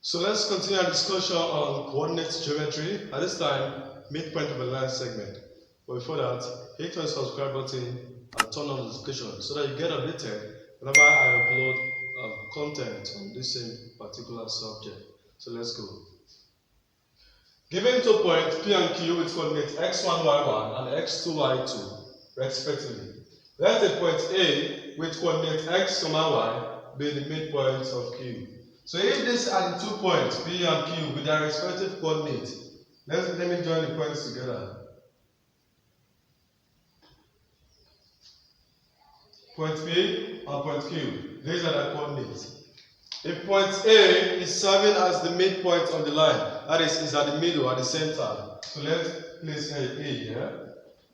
So let's continue our discussion on coordinate geometry. At this time, midpoint of a line segment. But before that, hit the subscribe button and turn on the notification so that you get updated whenever I upload content on this same particular subject. So let's go. Given 2 points P and Q with coordinates x1, y1 and x2, y2, respectively, let a point A with coordinates x, y be the midpoint of Q. So if these are the 2 points P and Q with their respective coordinates, let me join the points together. Point P and point Q, these are the coordinates. If point A is serving as the midpoint of the line, that is at the middle, at the center. So let's place A here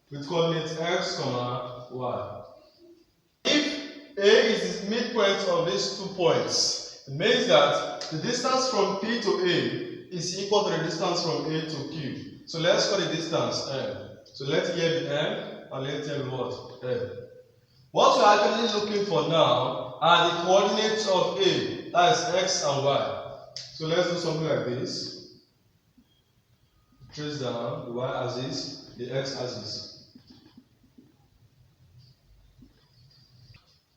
with coordinates x, y. If A is the midpoint of these 2 points, it means that the distance from P to A is equal to the distance from A to Q. So let's call the distance M. So let here be M and let here be what? M. What we're actually looking for now are the coordinates of A, that is x and y. So let's do something like this. Trace down the y-axis, the x-axis.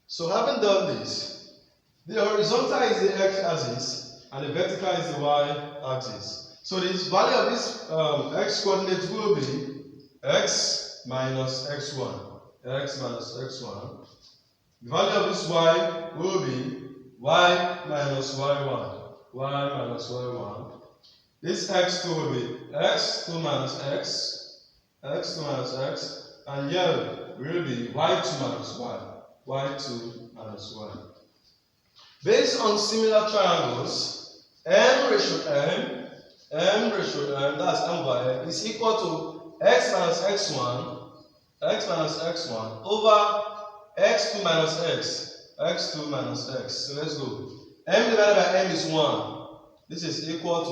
So having done this, the horizontal is the x-axis and the vertical is the y-axis. So the value of this x coordinate will be x minus x1. X minus x1. The value of this y will be y minus y1. Y minus y1. This x2 will be x2 minus x. X2 minus x. And here will be y2 minus y. Y2 minus y. Based on similar triangles, m ratio m, that's m by m, is equal to x minus x1. X minus x1 over x2 minus x. X2 minus x. So let's go. M divided by m is 1. This is equal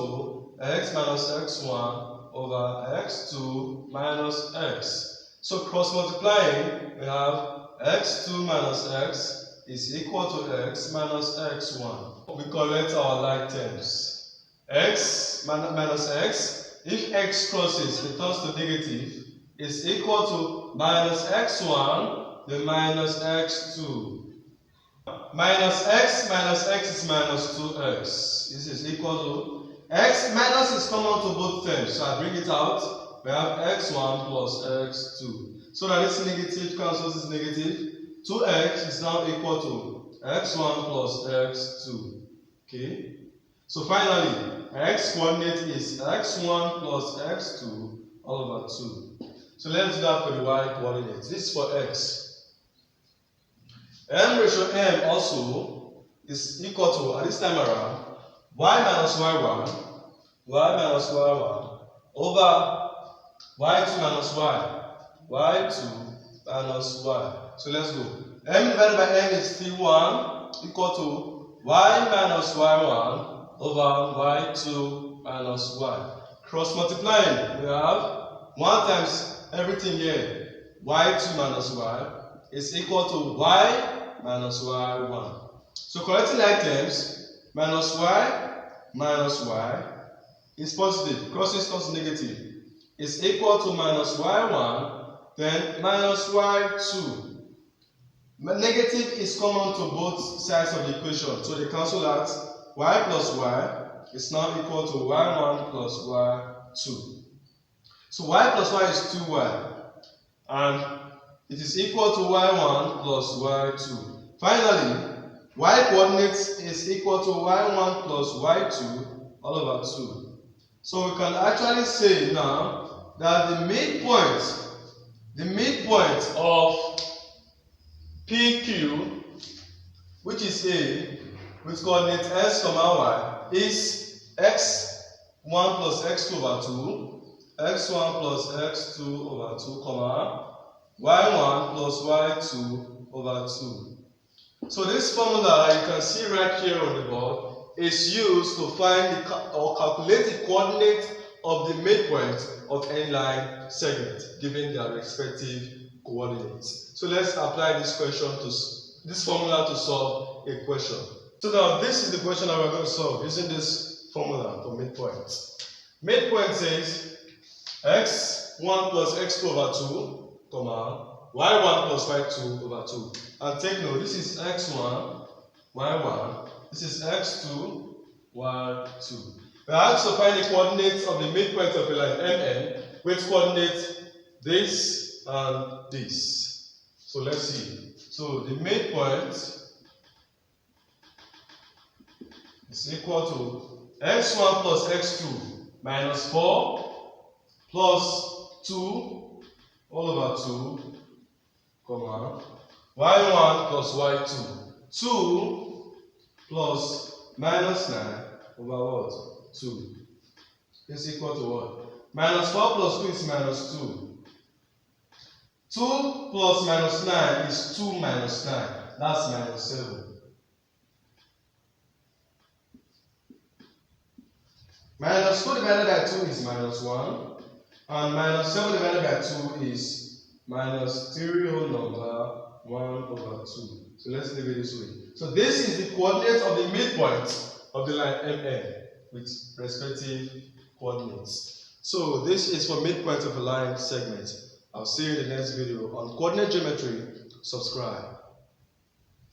to x minus x1 over x2 minus x. So cross multiplying, we have x2 minus x is equal to x minus x1. We collect our like terms. X minus x, if x crosses, it turns to negative, is equal to minus x1, then minus x2. Minus x is minus 2x. This is equal to x minus is common to both terms. So I bring it out. We have x1 plus x2. So that this negative cancels this negative. 2x is now equal to x1 plus x2. Okay. So finally, x coordinate is x1 plus x2 all over 2. So let's do that for the y coordinates. This is for x. M ratio m also is equal to, at this time around, y minus y1 over y2 minus y2 minus y. So let's go. M divided by m is still 1 equal to y minus y1 over y2 minus y. Cross multiplying, we have 1 times everything here, y2 minus y is equal to y minus y1. So collecting items, minus y is positive, crossing turns negative, is equal to minus y1, then minus y2. Negative is common to both sides of the equation, so they cancel out. Y plus y is now equal to y1 plus y2. So y plus y is 2y, and it is equal to y1 plus y2. Finally, y coordinates is equal to y1 plus y2 all over 2. So we can actually say now that the midpoint of PQ, which is A, with coordinates x, y, is x1 plus x2 over 2, x1 plus x2 over 2, y1 plus y2 over 2. So this formula you can see right here on the board is used to find or calculate the coordinate of the midpoint of any line segment given their respective coordinates. So let's apply this formula to solve a question. So now this is the question that we're going to solve using this formula for midpoint. Midpoint says x1 plus x2 over 2, comma, y1 plus y2 over 2. And take note, this is x1, y1, this is x2, y2. We are asked to find the coordinates of the midpoint of a line MN, which coordinate this and this. So let's see. So the midpoint is equal to x1 plus x2 minus 4 plus 2 all over 2, comma, y1 plus y2. 2 plus minus 9 over what? 2 is equal to what? Minus 4 plus 2 is minus 2. 2 plus minus 9 is 2 minus 9. That's minus 7. Minus 2 divided by 2 is minus 1. And minus 7 divided by 2 is minus 3 whole number 1 over 2. So let's leave it this way. So this is the coordinate of the midpoint of the line MN with respective coordinates. So this is for midpoint of a line segment. I'll see you in the next video on coordinate geometry. Subscribe.